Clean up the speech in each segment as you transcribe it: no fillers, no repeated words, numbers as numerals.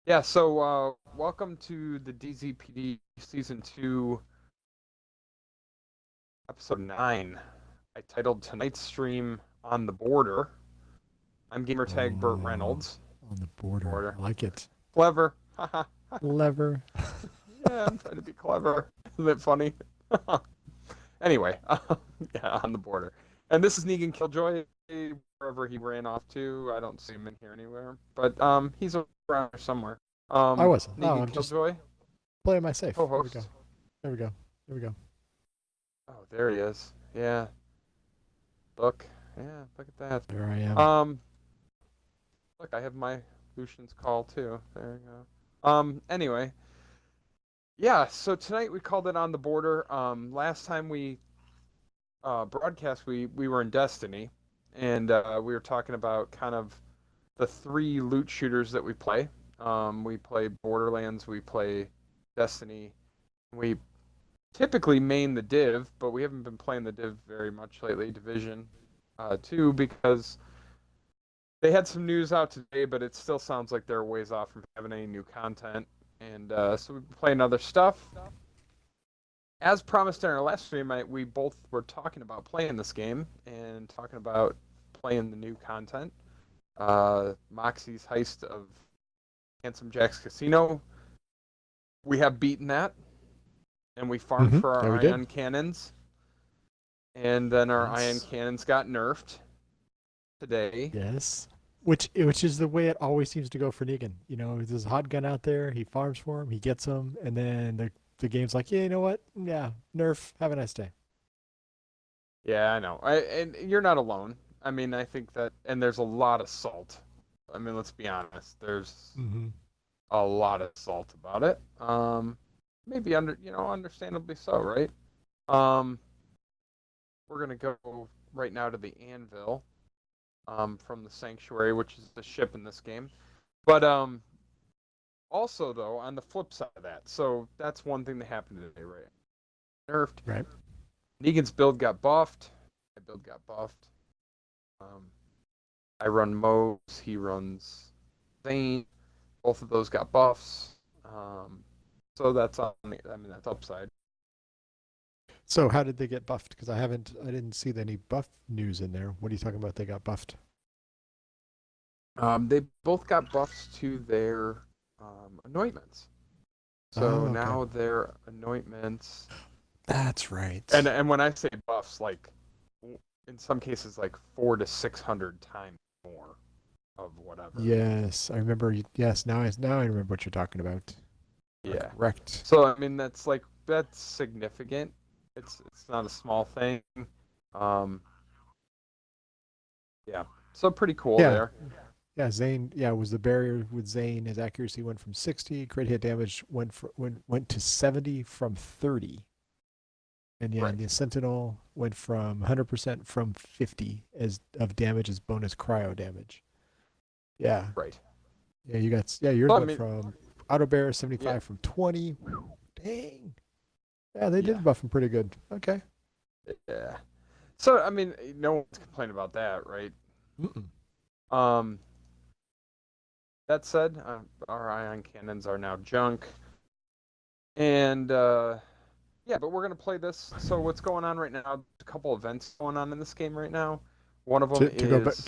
Yeah, so welcome to the DZPD Season 2, Episode 9. I titled tonight's stream On the Border. I'm gamertag Burt Oh, Reynolds. on the border. Border. I like it. Clever. Haha. Clever. Yeah, I'm trying to be clever. Isn't it funny? Anyway, yeah, on the border. And this is Negan Killjoy, wherever he ran off to. I don't see him in here anywhere. But he's around here somewhere. I wasn't. Oh, Negan I'm just Killjoy, playing my safe. There we go. co-host. There we go. There we go. Oh, there he is. Yeah, look. Yeah, look at There I that. am. Look, I have my Lucian's call too. There you go. Anyway, yeah. So tonight we called it on the border. Last time we broadcast, we were in Destiny, and we were talking about kind of the three loot shooters that we play. We play Borderlands, we play Destiny. We typically main the Div, but we haven't been playing the Div very much lately. Division, two, because they had some news out today, but it still sounds like they're ways off from having any new content. And so we've been playing other stuff. As promised in our last stream, we both were talking about playing this game and talking about playing the new content. Moxie's Heist of Handsome Jack's Casino. We have beaten that, and we farmed for Yeah, our we did. ion cannons. And then our ion Yes. cannons got nerfed today. Yes. Which is the way it always seems to go for Negan. There's a hot gun out there. He farms for him. He gets him, and then the game's like, yeah, you know what? Yeah, nerf. Have a nice day. Yeah, I know. And you're not alone. I mean, I think that, and there's a lot of salt. I mean, let's be honest. There's Mm-hmm. a lot of salt about it. Maybe understandably so, right? Um, we're gonna go right now to the Anvil, from the Sanctuary, which is the ship in this game. But also though, on the flip side of that, so that's one thing that happened today, right? Nerfed. Right. Negan's build got buffed. My build got buffed. Um, I run Mose, he runs Zane. Both of those got buffs. So that's on the, I mean that's upside. So how did they get buffed? Because I didn't see any buff news in there. What are you talking about? They got buffed. They both got buffs to their anointments. So Oh, okay. now their anointments, That's right. and when I say buffs, like in some cases like 400 to 600 times more of whatever. Yes, I remember. Yes, now I remember what you're talking about. You are Yeah. correct. So I mean that's significant. It's not a small thing. Um, yeah. So pretty cool Yeah, there. yeah. Zane. Yeah, it was the barrier with Zane. His accuracy went from 60. Crit hit damage went to 70 from 30. And yeah, and Right. the Sentinel went from 100% from 50 as of damage as bonus cryo damage. Yeah, Right. yeah. Yours So I went mean, from auto bearer yeah, 75 from 20. Whew, dang. Yeah, they yeah, did buff him pretty good. Okay. yeah. So I mean, no one's complaining about that, right? Mm-mm. Um, that said, our ion cannons are now junk, and yeah, but we're gonna play this. So what's going on right now? A couple events going on in this game right now. One of them To is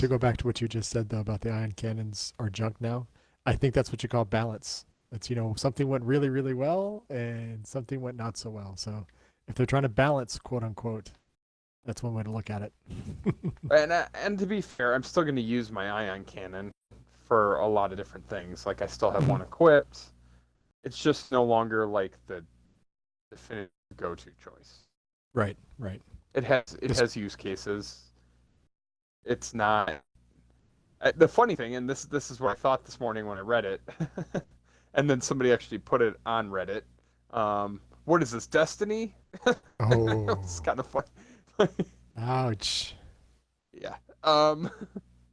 go back to what you just said though about the ion cannons are junk now. I think that's what you call balance. That's something went really really well and something went not so well. So if they're trying to balance quote unquote, that's one way to look at it. and to be fair, I'm still gonna use my ion cannon for a lot of different things. Like I still have one equipped. It's just no longer like the definitive go-to choice. Right, right. It Just has use cases. It's not the funny thing, and this is what I thought this morning when I read it, and then somebody actually put it on Reddit. What is this, Destiny? It's oh, kind of funny. ouch. Yeah.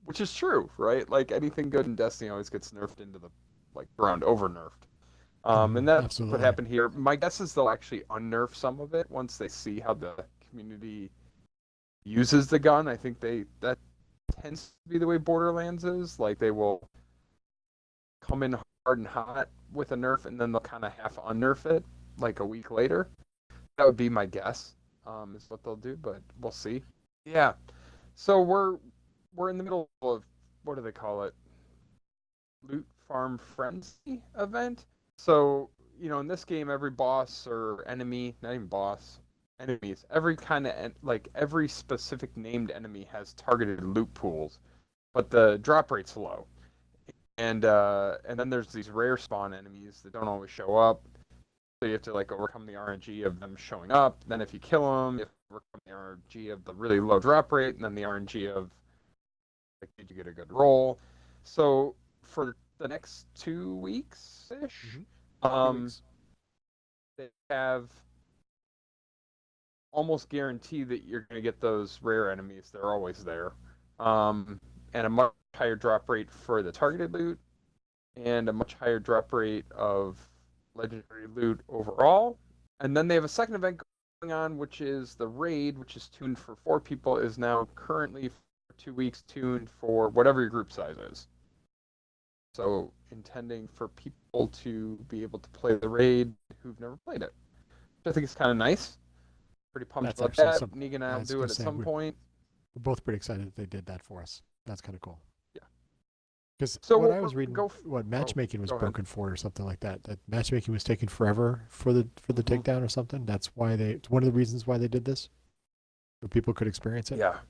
Which is true, right? Like anything good in Destiny always gets nerfed into the like ground, over nerfed. And that's what Absolutely. happened here. My guess is they'll actually unnerf some of it once they see how the community uses the gun. I think that tends to be the way Borderlands is. Like they will come in hard and hot with a nerf, and then they'll kind of half unnerf it like a week later. That would be my guess. Is what they'll do, but we'll see. Yeah. So we're in the middle of, what do they call it? Loot Farm Frenzy event. So, in this game, every boss or enemy, not even boss, enemies, every kind of, like, every specific named enemy has targeted loot pools, but the drop rate's low. And then there's these rare spawn enemies that don't always show up. So you have to, like, overcome the RNG of them showing up. Then if you kill them, you have to overcome the RNG of the really low drop rate, and then the RNG of, like, did you get a good roll? So for the next 2 weeks ish, Mm-hmm. 2 weeks. they have almost guaranteed that you're going to get those rare enemies. They're always there, and a much higher drop rate for the targeted loot, and a much higher drop rate of legendary loot overall. And then they have a second event going on, which is the raid, which is tuned for 4 people, is now currently for 2 weeks tuned for whatever your group size is. So intending for people to be able to play the raid who've never played it. Which I think is kind of nice. Pretty pumped That's about actually that. some. Negan and I I will was do gonna it at say, some point. We're both pretty excited that they did that for us. That's kind of cool. Yeah. Because So what we'll I was reading, what matchmaking was go ahead. broken for, or something like that. That matchmaking was taking forever for the Mhm. takedown or something. That's why it's one of the reasons why they did this, so people could experience it. Yeah.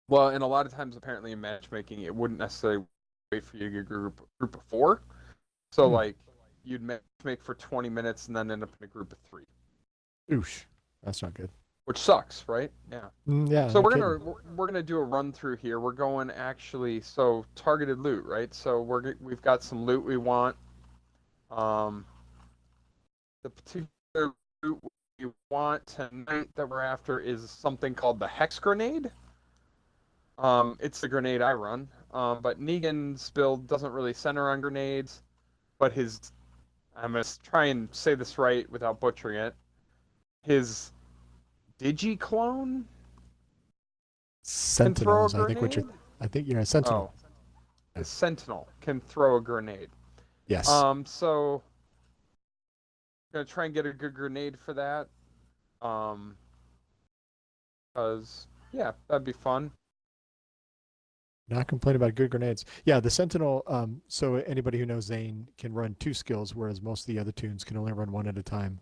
Well, and a lot of times apparently in matchmaking, it wouldn't necessarily wait for you to get a group of 4. So like you'd matchmake for 20 minutes and then end up in a group of 3, Oosh, that's not good. which sucks, right? Yeah. Yeah, So no we're kidding. gonna do a run through here. We're going actually targeted loot, right? So we've got some loot we want. Um, the particular loot we want tonight that we're after is something called the hex grenade. It's the grenade I run. But Negan's build doesn't really center on grenades, but I'm gonna try and say this right without butchering it. His Digiclone can throw a Sentinels, I think grenade. I think you're a sentinel. Oh, his Sentinel can throw a grenade. Yes. So gonna try and get a good grenade for that. Cause yeah, that'd be fun. Not complain about good grenades. Yeah, the Sentinel, so anybody who knows Zane can run 2 skills, whereas most of the other tunes can only run 1 at a time.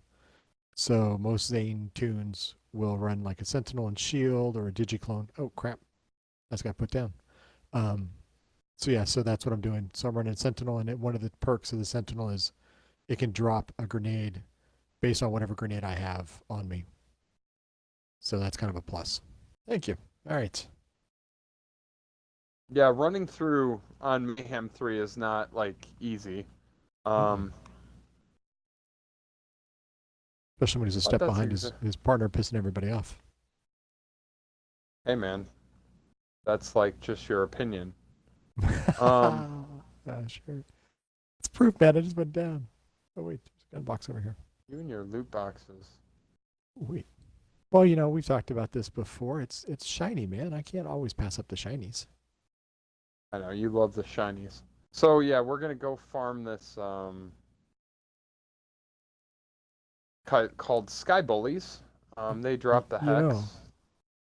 So most Zane tunes will run like a Sentinel and Shield or a Digiclone. Oh crap, that's got put down. So yeah, so that's what I'm doing. So I'm running Sentinel, and one of the perks of the Sentinel is it can drop a grenade based on whatever grenade I have on me. So that's kind of a plus. Thank you. All right. Yeah, running through on Mayhem 3 is not like easy. Especially when he's a But step that's behind his partner, pissing everybody off. Hey man, that's like just your opinion. Sure. It's proof, man. I just went down. Oh wait, there's a gun box over here. You and your loot boxes. Wait. Well, we've talked about this before. It's shiny, man. I can't always pass up the shinies. I know you love the shinies. So yeah, we're gonna go farm this called Sky Bullies. They drop the hex.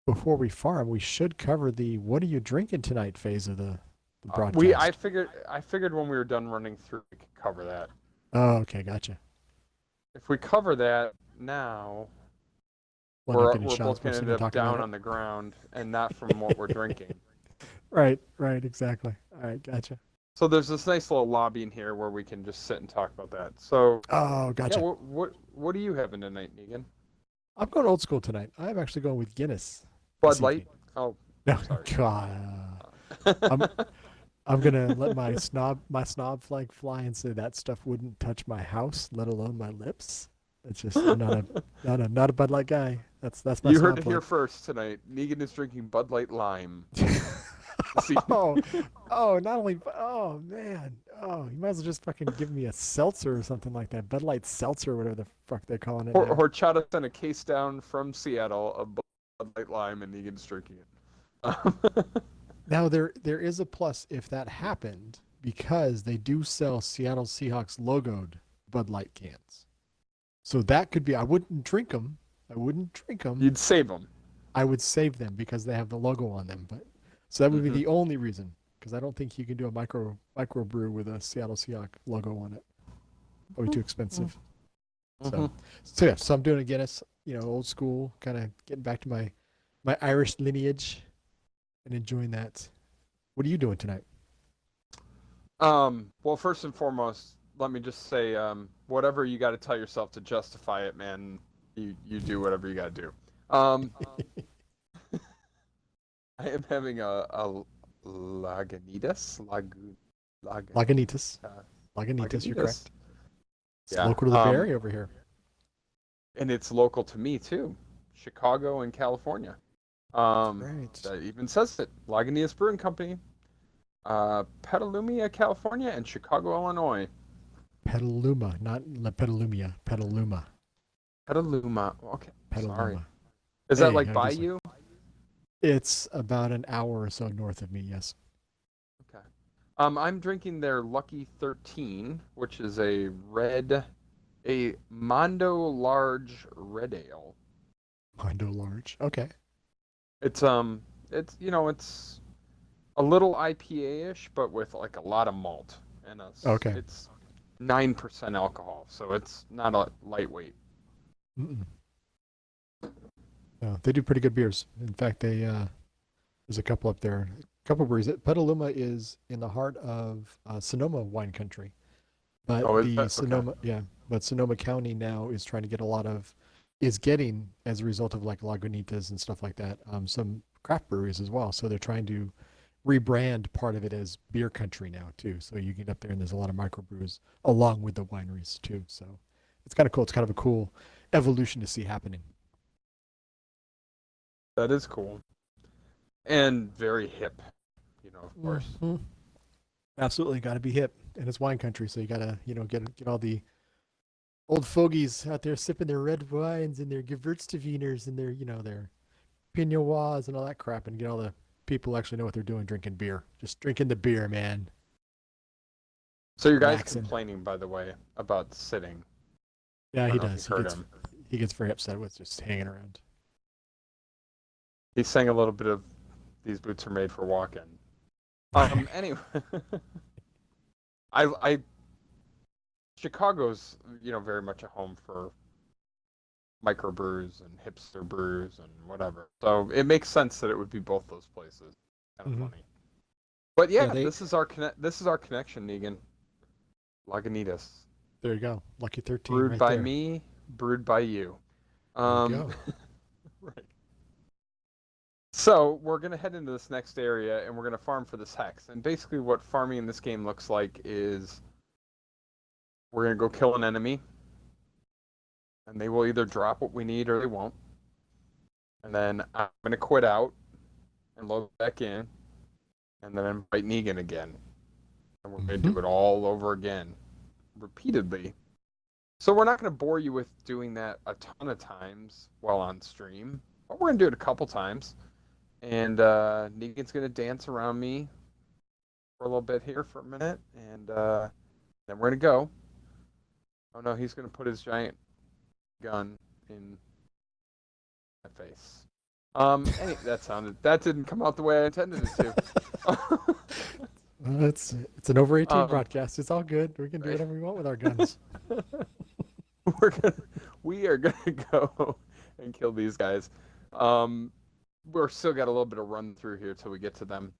Before we farm, we should cover the "What are you drinking tonight?" phase of the broadcast. I figured when we were done running through, we could cover that. Oh, okay, gotcha. If we cover that now, we're both gonna end up down on the ground and not from what we're drinking. Right, exactly. All right, gotcha. So there's this nice little lobby in here where we can just sit and talk about that. So gotcha. Yeah, what are you having tonight, Negan? I'm going old school tonight. I'm actually going with Guinness. Bud Light? Oh, no, sorry. God. I'm gonna let my snob flag fly and say that stuff wouldn't touch my house, let alone my lips. It's just I'm not a Bud Light guy. That's my. You heard it here first tonight. Negan is drinking Bud Light Lime. Not only. Oh man. Oh, you might as well just fucking give me a seltzer or something like that. Bud Light seltzer, whatever the fuck they're calling it. Horchata sent a case down from Seattle of Bud Light Lime, and Negan's drinking it. Now there is a plus if that happened, because they do sell Seattle Seahawks logoed Bud Light cans. So that could be. I wouldn't drink them. I wouldn't drink them. You'd save them. I would save them because they have the logo on them. But so that would be Hmm. the only reason. Because I don't think you can do a micro brew with a Seattle Seahawk logo on it. Probably too expensive. Hmm. So yeah. So I'm doing a Guinness. Old school, kind of getting back to my Irish lineage and enjoying that. What are you doing tonight? Well, first and foremost, let me just say, whatever you got to tell yourself to justify it, man, you do whatever you got to do. Um, I am having a Lagunitas, Lagunitas. uh, Lagunitas, you're Lagunitas. correct. It's Yeah. local to the Bay Area over here. And it's local to me too, Chicago and California. Right. That even says it. Lagunitas Brewing Company, Petaluma, California, and Chicago, Illinois. Petaluma, not La Petalumia. Petaluma. Petaluma. Okay, sorry. Petaluma. Is that Hey, like I'm by just like you? it's about an hour or so north of me. Yes. Okay. I'm drinking their Lucky 13, which is a Mondo Large Red Ale. Mondo Large. Okay. It's it's a little IPA-ish, but with like a lot of malt, and Okay. it's 9% alcohol, so it's not a lightweight. Mm-mm. No, they do pretty good beers. In fact, there's a couple up there. A couple breweries. Petaluma is in the heart of Sonoma wine country. But Oh, is the that okay? Sonoma, yeah, but Sonoma County now is trying to get is getting as a result of like Lagunitas and stuff like that, some craft breweries as well. So they're trying to rebrand part of it as beer country now too. So you get up there and there's a lot of microbrews along with the wineries too. So it's kind of cool. It's kind of a cool evolution to see happening. That is cool and very hip, of course. Mhm. Absolutely, got to be hip, and it's wine country, so you gotta get all the old fogies out there sipping their red wines and their Gewürztrainers and their Pinot Noirs and all that crap, and get all the people who actually know what they're doing drinking beer. Just drinking the beer, man. So your guy's Relaxing. complaining, by the way, about sitting. Yeah, I he don't know if you does. heard him. He gets very upset with just hanging around. He sang a little bit of "These Boots Are Made for Walking." Anyway, I Chicago's very much a home for microbrews and hipster brews and whatever. So it makes sense that it would be both those places. Kind of Hmm. funny. But Yeah, yeah, this is our connection, Negan. Lagunitas. there you go. Lucky 13 Brewed right by there. me, brewed by you. There you Um, go. right. So we're gonna head into this next area and we're gonna farm for this hex. And basically, what farming in this game looks like is we're gonna go kill an enemy, and they will either drop what we need or they won't. And then I'm gonna quit out and load back in, and then invite Negan again, and we're gonna Hmm. do it all over again, repeatedly. So we're not gonna bore you with doing that a ton of times while on stream, but we're gonna do it a couple times. And Negan's gonna dance around me for a little bit here for a minute, and then we're gonna go. Oh no, he's gonna put his giant gun in my face. That didn't come out the way I intended it to. It's an over 18 um, broadcast. It's all good. We can do right. whatever we want with our guns. we're gonna we are gonna go and kill these guys. Um, we're still got a little bit of run through here till we get to them.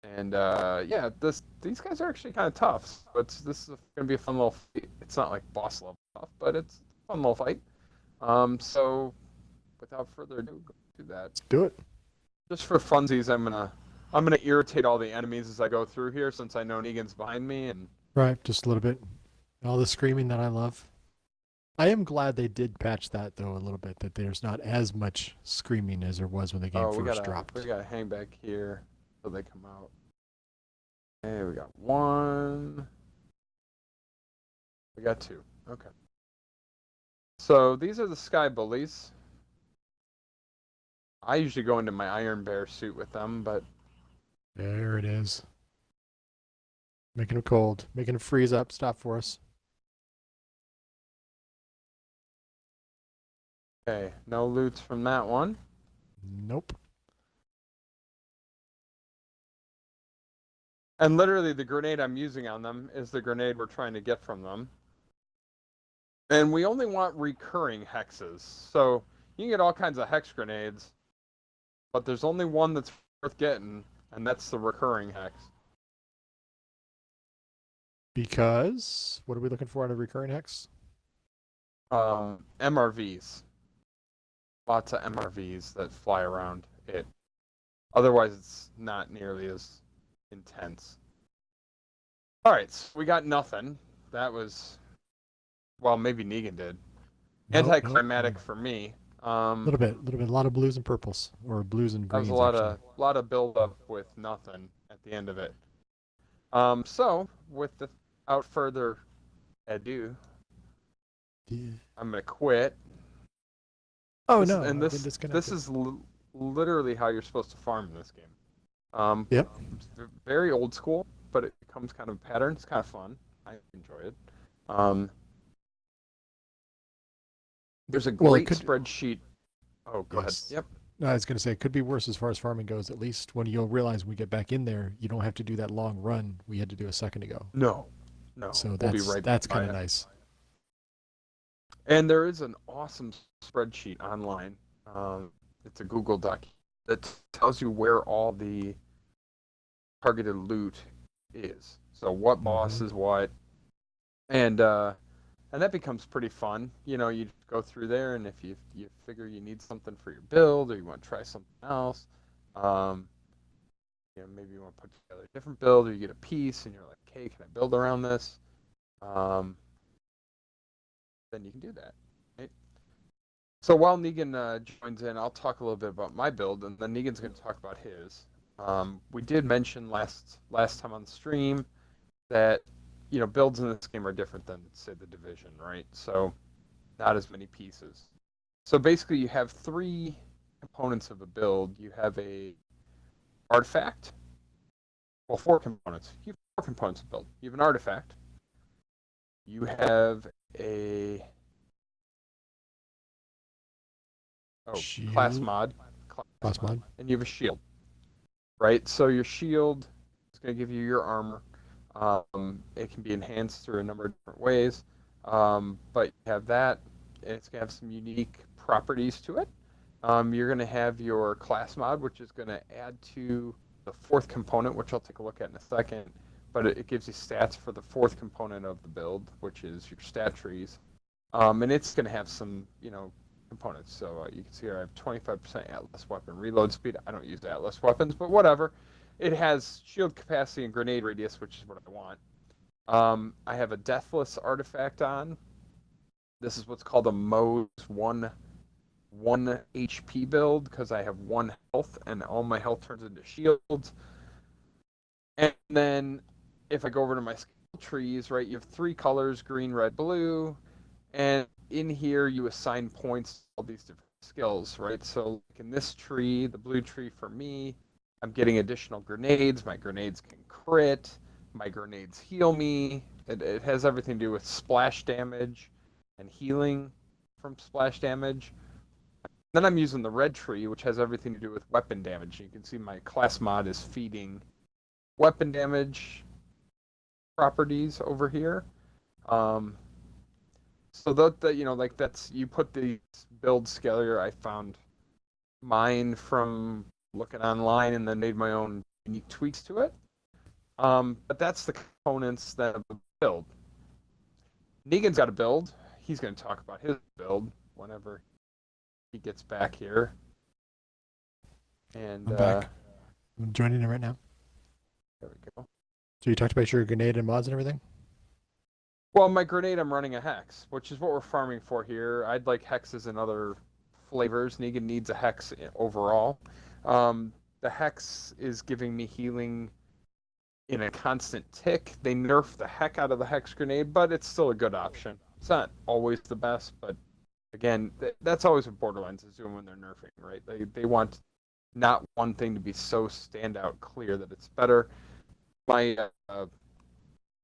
And yeah, these guys are actually kind of tough. So this is gonna be a fun little fight. It's not like boss level stuff, but it's a fun little fight. So without further ado, go do that. Let's do it. Just for funsies, I'm gonna irritate all the enemies as I go through here, since I know Negan's behind me. And Right, just a little bit. All the screaming that I love. I am glad they did patch that though a little bit, that there's not as much screaming as there was when the game oh, we first gotta we dropped. gotta hang back here till they come out. Hey, we got one. We got two. Okay. So these are the sky bullies. I usually go into my Iron Bear suit with them, but There it is. Making it cold. Making it freeze up. Stop for us. Okay, no loots from that one. Nope. And literally the grenade I'm using on them is the grenade we're trying to get from them. And we only want recurring hexes. So you can get all kinds of hex grenades, but there's only one that's worth getting, and that's the recurring hex. Because what are we looking for on a recurring hex? MRVs. Lots of MRVs that fly around it. Otherwise, it's not nearly as intense. All right, so we got nothing. That was, well, maybe Negan did. Nope. Nope. Anticlimactic for me. A little bit. A lot of blues and purples, or blues and That was a greens, actually. lot of build up with nothing at the end of it. So without further ado, Yeah. I'm gonna quit. Oh This no, and I've been this this disconnected. is literally how you're supposed to farm in this game. Um, Yep. it's very old school, but it becomes kind of a pattern. It's kind of fun. I enjoy it. Um, there's a Well, it great could. spreadsheet. Oh, go ahead. Yes. Yep. No, I was going to say it could be worse as far as farming goes. At least when you'll realize when we get back in there, you don't have to do that long run we had to do a second ago. No, no, So we'll be right that's by kind of it. nice. And there is an awesome spreadsheet online. It's a Google Doc that tells you where all the targeted loot is. So what boss Hmm. is what, and that becomes pretty fun. You know, you go through there, and if you figure you need something for your build or you want to try something else, um, maybe you want to put together a different build, or you get a piece, and you're like, hey, can I build around this? Um, then you can do that. Right? So while Negan joins in, I'll talk a little bit about my build, and then Negan's going to talk about his. We did mention last time on the stream that builds in this game are different than say the Division, right? So not as many pieces. So basically, you have three components of a build. You have a artifact. Well, four components. You have four components of build. You have an artifact. You have a class Shield. mod, Class mod. and you have a shield. Right? So your shield is going to give you your armor. It can be enhanced through a number of different ways, but you have that. And it's going to have some unique properties to it. You're going to have your class mod, which is going to add to the fourth component, which I'll take a look at in a second. But it gives you stats for the fourth component of the build, which is your stat trees. And it's going to have some, components. So you can see here I have 25% Atlas weapon reload speed. I don't use Atlas weapons, but whatever. It has shield capacity and grenade radius, which is what I want. I have a deathless artifact on. This is what's called a Mo's one HP build because I have one health and all my health turns into shields. And then if I go over to my skill trees, right, you have three colors: green, red, blue. And in here, you assign points to all these different skills, right? So like in this tree, the blue tree for me, I'm getting additional grenades. My grenades can crit. My grenades heal me. It has everything to do with splash damage and healing from splash damage. Then I'm using the red tree, which has everything to do with weapon damage. You can see my class mod is feeding weapon damage properties over here. Um, So that like that's you put the build scaler. I found mine from looking online and then made my own unique tweaks to it. But that's the components that of the build. Negan's got a build. He's going to talk about his build whenever he gets back here. And I'm back. I'm joining in right now. there we go. So you talked about your grenade and mods and everything. Well, my grenade, I'm running a hex, which is what we're farming for here. I'd like hexes and other flavors. Negan needs a hex overall. The hex is giving me healing in a constant tick. They nerf the heck out of the hex grenade, but it's still a good option. It's not always the best, but again, that's always what Borderlands is doing when they're nerfing, right? They want not one thing to be so standout clear that it's better. My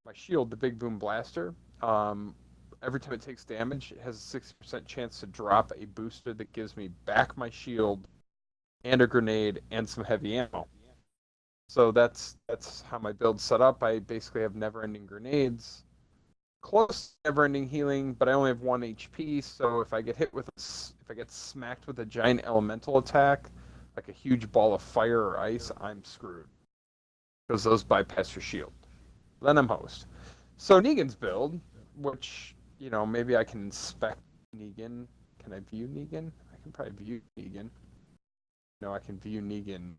my shield, the Big Boom Blaster. Every time it takes damage, it has a 60% chance to drop a booster that gives me back my shield and a grenade and some heavy ammo. So that's how my build's set up. I basically have never-ending grenades, close to never-ending healing, but I only have 1 HP. So if I get smacked with a giant elemental attack, like a huge ball of fire or ice, I'm screwed because those bypass your shield. Then I'm host. So Negan's build, which maybe I can inspect Negan. Can I view Negan? I can probably view Negan. No, I can view Negan,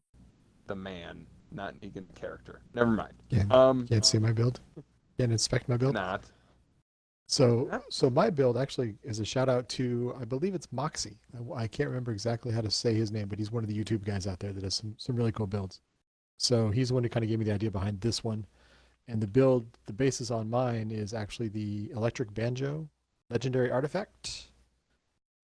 the man, not Negan the character. Never mind. Can't see my build. Can't inspect my build. Not. So my build actually is a shout out to, I believe it's Moxie. I can't remember exactly how to say his name, but he's one of the YouTube guys out there that does some really cool builds. So he's the one who kind of gave me the idea behind this one. And the basis on mine is actually the Electric Banjo Legendary Artifact.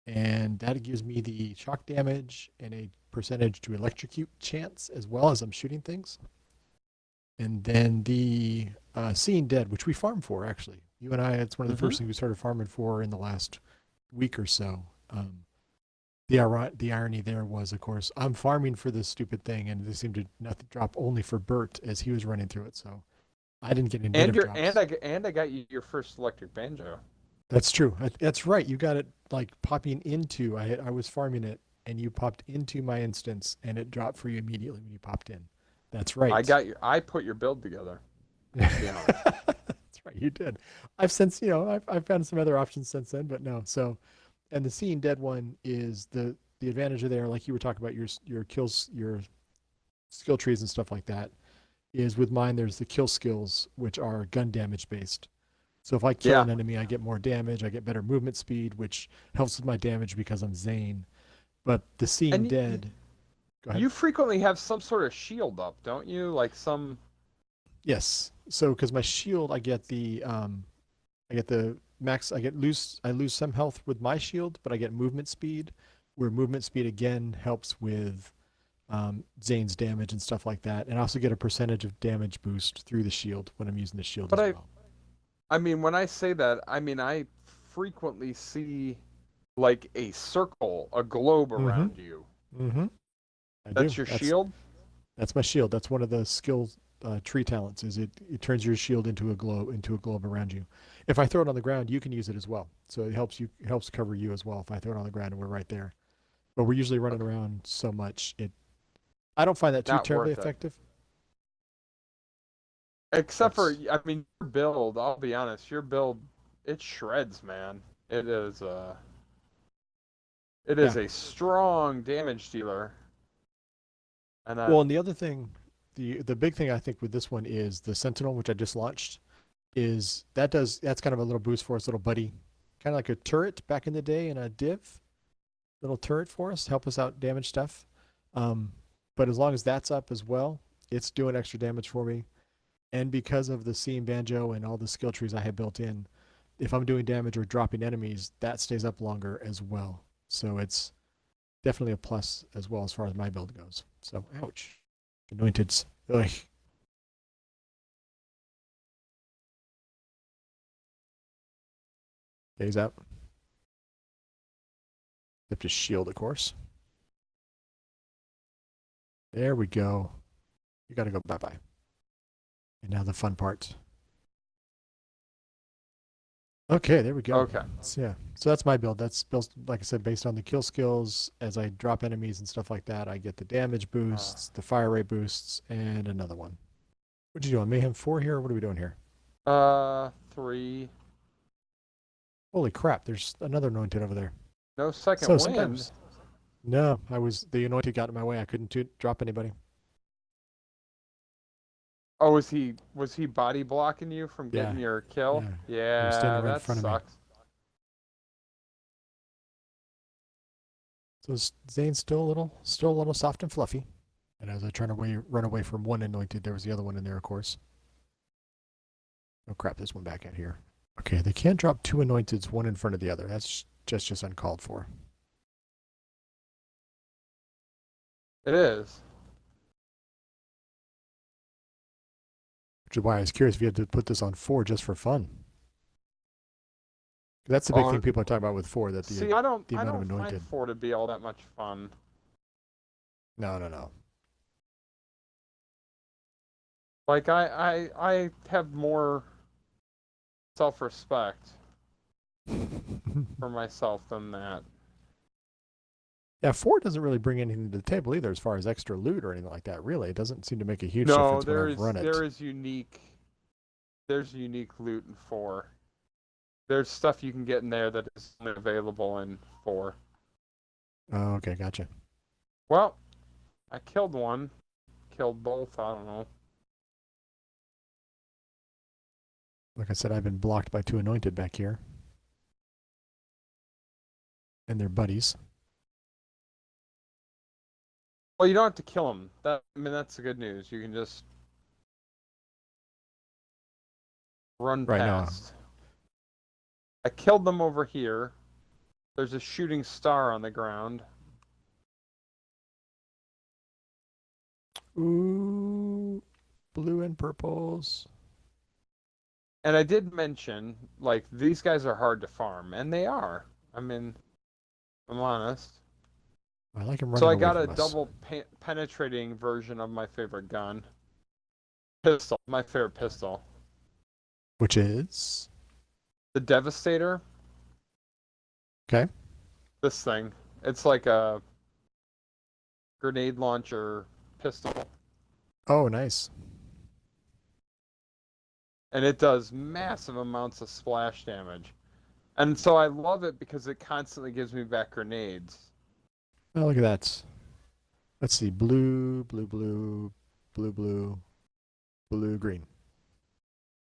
And that gives me the shock damage and a percentage to electrocute chance as well as I'm shooting things. And then the Seeing Dead, which we farm for actually. You and I, it's one of the first things we started farming for in the last week or so. The irony there was, of course, I'm farming for this stupid thing, and they seemed to nothing drop only for Burt as he was running through it. So I didn't get any negative drops. And I got you your first electric banjo. That's true. That's right. You got it like popping into. I was farming it, and you popped into my instance, and it dropped for you immediately when you popped in. That's right. I put your build together. That's right. You did. I've since I've found some other options since then, but no. So, and the Seeing Dead one is the advantage of there, like you were talking about your kills, your skill trees and stuff like that. Is with mine there's the kill skills which are gun damage based. So if I kill an enemy, I get more damage, I get better movement speed, which helps with my damage because I'm Zane. But the Seeing Dead. Go ahead. You frequently have some sort of shield up, don't you? Like some. Yes. So because my shield, I get the max. I lose some health with my shield, but I get movement speed, where movement speed again helps with Zane's damage and stuff like that, and I also get a percentage of damage boost through the shield when I'm using the shield as well. I mean, when I say that, I mean I frequently see like a circle, a globe around you. Mm-hmm. That's your shield? That's my shield. That's one of the skill tree talents. Is it turns your shield into a globe around you. If I throw it on the ground, you can use it as well. So it helps cover you as well. If I throw it on the ground and we're right there, but we're usually running around so much I don't find that too terribly effective. Except for, I mean, your build, I'll be honest, your build, it shreds, man. It is a strong damage dealer. And the other thing, the big thing I think with this one is the Sentinel, which I just launched, that's kind of a little boost for us, little buddy. Kind of like a turret back in the day in a div. Little turret for us, help us out damage stuff. But as long as that's up as well, it's doing extra damage for me. And because of the Seeing Banjo and all the skill trees I have built in, if I'm doing damage or dropping enemies, that stays up longer as well. So it's definitely a plus as well as far as my build goes. So, ouch. Anointeds. Ugh. Okay, he's out. Except his shield, of course. There we go. You got to go bye-bye. And now the fun part. Okay, there we go. Okay. So that's my build. That's built, like I said, based on the kill skills. As I drop enemies and stuff like that, I get the damage boosts, the fire rate boosts, and another one. What you doing? Mayhem 4 here, or what are we doing here? 3. Holy crap, there's another anointed over there. No second wind. Sometimes. No, the anointed got in my way. I couldn't drop anybody. Oh, was he body blocking you from getting your kill? Yeah, that sucks. So Zane's still a little soft and fluffy. And as I try to run away from one anointed, there was the other one in there, of course. Oh crap, there's one back out here. Okay, they can't drop 2 anointeds, one in front of the other. That's just uncalled for. It is. Which is why I was curious if you had to put this on 4 just for fun. That's the big thing people are talking about with 4, that See, I don't the amount of find anointed. 4 to be all that much fun. No. Like I have more self-respect for myself than that. Yeah, 4 doesn't really bring anything to the table either as far as extra loot or anything like that, really. It doesn't seem to make a huge No, difference when I've run it. there's unique loot in 4. There's stuff you can get in there that is only available in 4. Oh, okay, gotcha. Well, I killed one, killed both, I don't know. Like I said, I've been blocked by 2 anointed back here. And their buddies. Well, you don't have to kill them. That's the good news. You can just run Right now. past. I killed them over here. There's a shooting star on the ground. Ooh, blue and purples. And I did mention, like, these guys are hard to farm, and they are. I mean, I'm honest. I like him So running I away got a from us. double penetrating version of my favorite gun. Pistol, my favorite pistol. Which is? The Devastator. Okay. This thing. It's like a grenade launcher pistol. Oh, nice. And it does massive amounts of splash damage. And so I love it because it constantly gives me back grenades. Oh, look at that. Let's see. Blue, blue, blue, blue, blue, blue, green.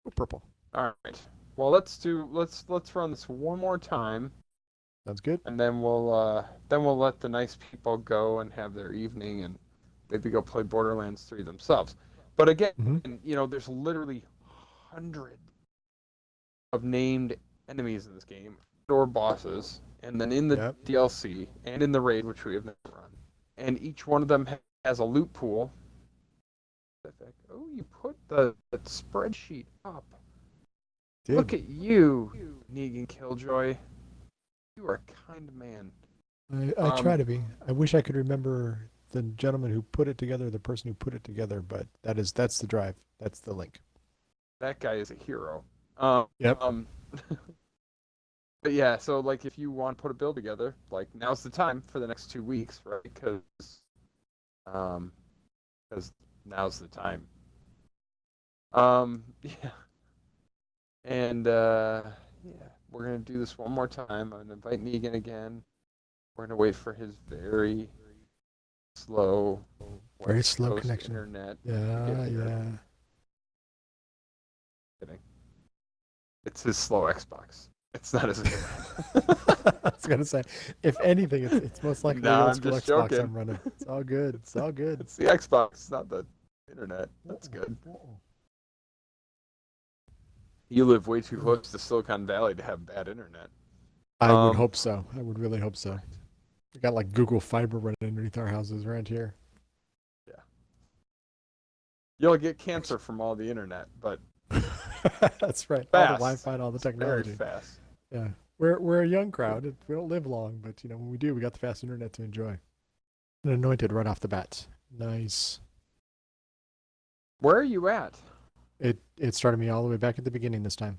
Oh, purple. All right. Well, let's run this one more time, Sounds good. and then we'll let the nice people go and have their evening and maybe go play Borderlands 3 themselves. But again, Mm-hmm. there's literally hundreds of named enemies in this game, or bosses, and then in the Yep. DLC and in the raid, which we have never run, and each one of them has a loot pool. Oh, you put the spreadsheet up. Did. Look at you, Negan Killjoy. You are a kind man. I try to be. I wish I could remember the gentleman who put it together, the person who put it together, but that's the drive. That's the link. That guy is a hero. Yep. But yeah, so like if you want to put a build together, like now's the time for the next 2 weeks, right? Because now's the time. Yeah. And yeah, we're gonna do this one more time. I'm gonna invite Negan again. We're gonna wait for his very slow, Very West slow Coast connection. internet. Yeah. Kidding. It's his slow Xbox. It's not his internet. I was gonna say, if anything, it's most likely Nah, the old I'm school just Xbox joking. I'm running. It's all good. It's all good. It's the Xbox, not the internet. That's good. You live way too close to Silicon Valley to have bad internet. I would hope so. I would really hope so. We got like Google Fiber running underneath our houses around here. Yeah. You'll get cancer from all the internet, but That's right. fast. All the Wi-Fi and all the technology. Very fast. Yeah. We're a young crowd. We don't live long, but when we do, we got the fast internet to enjoy. And anointed right off the bat. Nice. Where are you at? It started me all the way back at the beginning this time.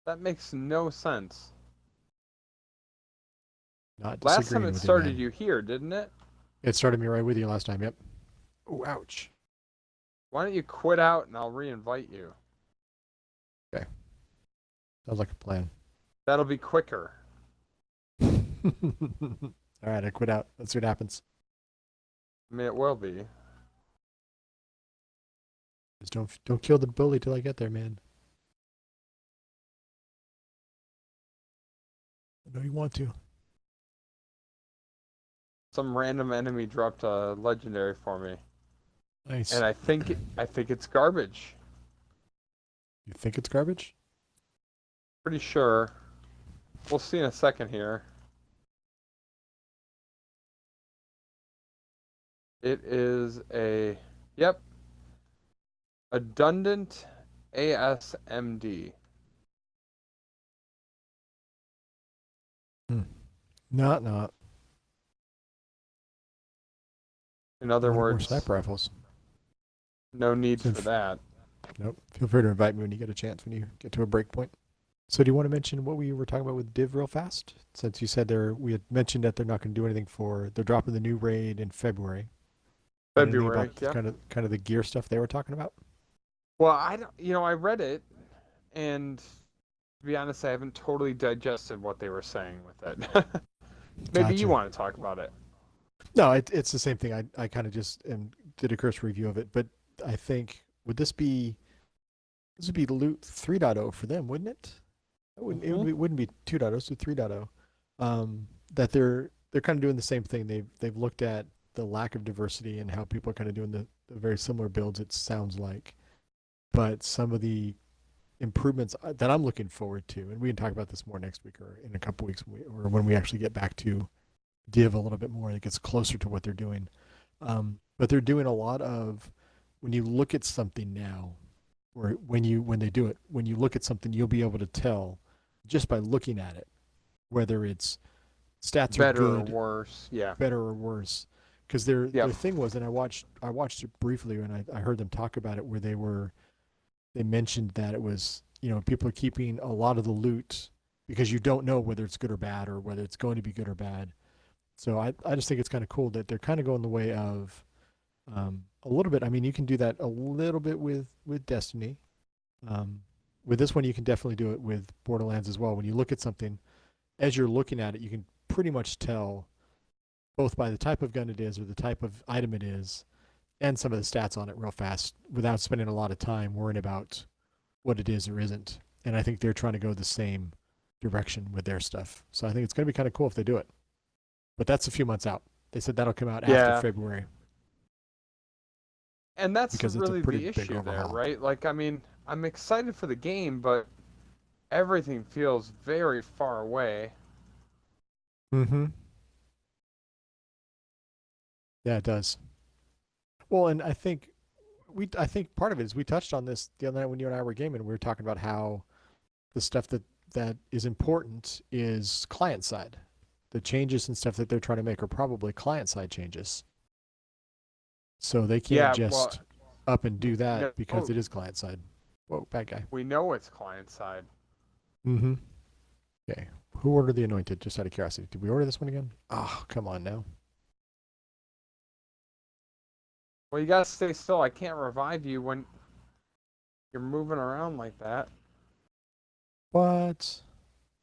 That makes no sense. Not Last disagreeing time it with started you, you here, didn't it? It started me right with you last time. Yep. Oh, ouch. Why don't you quit out and I'll re-invite you? Okay. Sounds like a plan. That'll be quicker. All right, I quit out. Let's see what happens. I mean, it will be. Just don't kill the bully till I get there, man. I know you want to. Some random enemy dropped a legendary for me, Nice. and I think it's garbage. You think it's garbage? Pretty sure. We'll see in a second here. It is a... Yep. Abundant ASMD. Hmm. Not. In other Wanted more words, sniper rifles. no need So for that. nope. Feel free to invite me when you get a chance when you get to a break point. So do you want to mention what we were talking about with Div real fast? Since you said we had mentioned that they're not going to do anything they're dropping the new raid in February. And anything February, about the yeah. kind of the gear stuff they were talking about? Well, I don't, I read it, and to be honest, I haven't totally digested what they were saying with it. Maybe you Gotcha. want to talk about it. No, it's the same thing. I kind of just did a cursory review of it, but I think this would be loot 3.0 for them, wouldn't it? Hmm. It wouldn't be 2.0, so 3.0. That they're kind of doing the same thing. They've looked at the lack of diversity and how people are kind of doing the very similar builds. It sounds like, but some of the improvements that I'm looking forward to, and we can talk about this more next week or in a couple weeks, or when we actually get back to Div a little bit more. It gets closer to what they're doing, but they're doing a lot of when you look at something now, or when they do it, when you look at something, you'll be able to tell just by looking at it whether its stats are Better or good, worse? Yeah. better or worse. Because their Yep. thing was, and I watched it briefly, and I heard them talk about it, where they mentioned that it was, people are keeping a lot of the loot because you don't know whether it's good or bad, or whether it's going to be good or bad. So I just think it's kind of cool that they're kind of going the way of a little bit. I mean, you can do that a little bit with Destiny. Um, with this one, you can definitely do it with Borderlands as well. When you look at something, as you're looking at it, you can pretty much tell both by the type of gun it is or the type of item it is, and some of the stats on it real fast without spending a lot of time worrying about what it is or isn't. And I think they're trying to go the same direction with their stuff. So I think it's going to be kind of cool if they do it. But that's a few months out. They said that'll come out after Yeah. February And that's because it's a really pretty the big issue there, overhaul. right? Like, I mean, I'm excited for the game, but everything feels very far away. Mm-hmm. Yeah, it does. Well, and I think part of it is we touched on this the other night when you and I were gaming. We were talking about how the stuff that is important is client side. The changes and stuff that they're trying to make are probably client side changes. So they can't Yeah, well, just up and do we that know because it is client side. Whoa, bad guy. we know it's client side. Mm-hmm. Okay. Who ordered the anointed? Just out of curiosity. Did we order this one again? Oh, come on now. Well, you gotta stay still. I can't revive you when you're moving around like that. What?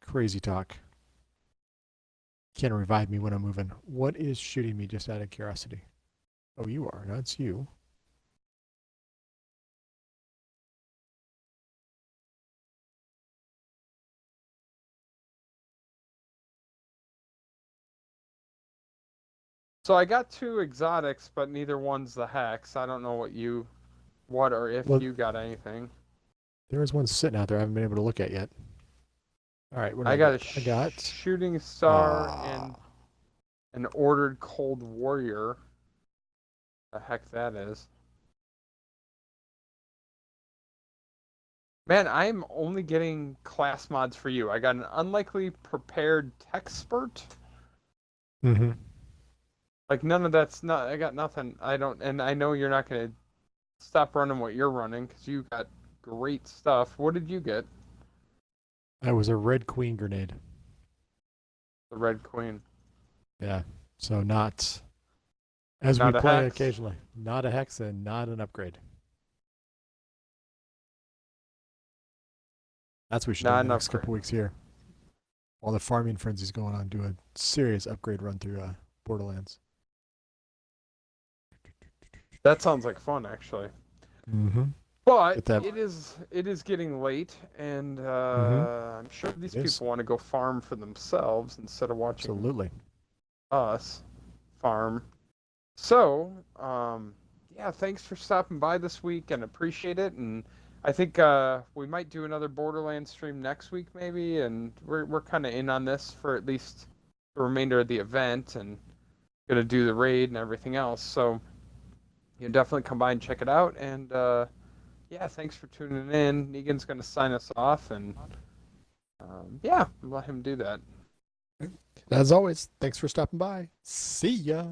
Crazy talk. Can't revive me when I'm moving. What is shooting me just out of curiosity? Oh, you are. That's you. So I got two exotics, but neither one's the hex. I don't know what or if Well, you got anything. there is one sitting out there I haven't been able to look at yet. All right, what do I I got a get? I got. shooting star Ah. and an ordered cold warrior. The heck that is. Man, I'm only getting class mods for you. I got an unlikely prepared tech spurt. Mm-hmm. Like none of that's not. I got nothing. I don't, and I know you're not gonna stop running what you're running because you got great stuff. What did you get? That was a red queen grenade. The Red Queen. Yeah. So not as we Not a play hex. occasionally. Not a hex and not an upgrade. That's what we should do in Not the an next upgrade. couple weeks here. While the farming frenzy's going on, do a serious upgrade run through Borderlands. That sounds like fun, actually. Mm-hmm. But Get that. it is getting late, and Mm-hmm. I'm sure these It is. people want to go farm for themselves instead of watching Absolutely. us farm. So, yeah, thanks for stopping by this week and appreciate it. And I think we might do another Borderlands stream next week, maybe. And we're kind of in on this for at least the remainder of the event, and gonna do the raid and everything else. So you definitely come by and check it out. And yeah, thanks for tuning in. Negan's going to sign us off, and yeah, let him do that. As always, thanks for stopping by. See ya.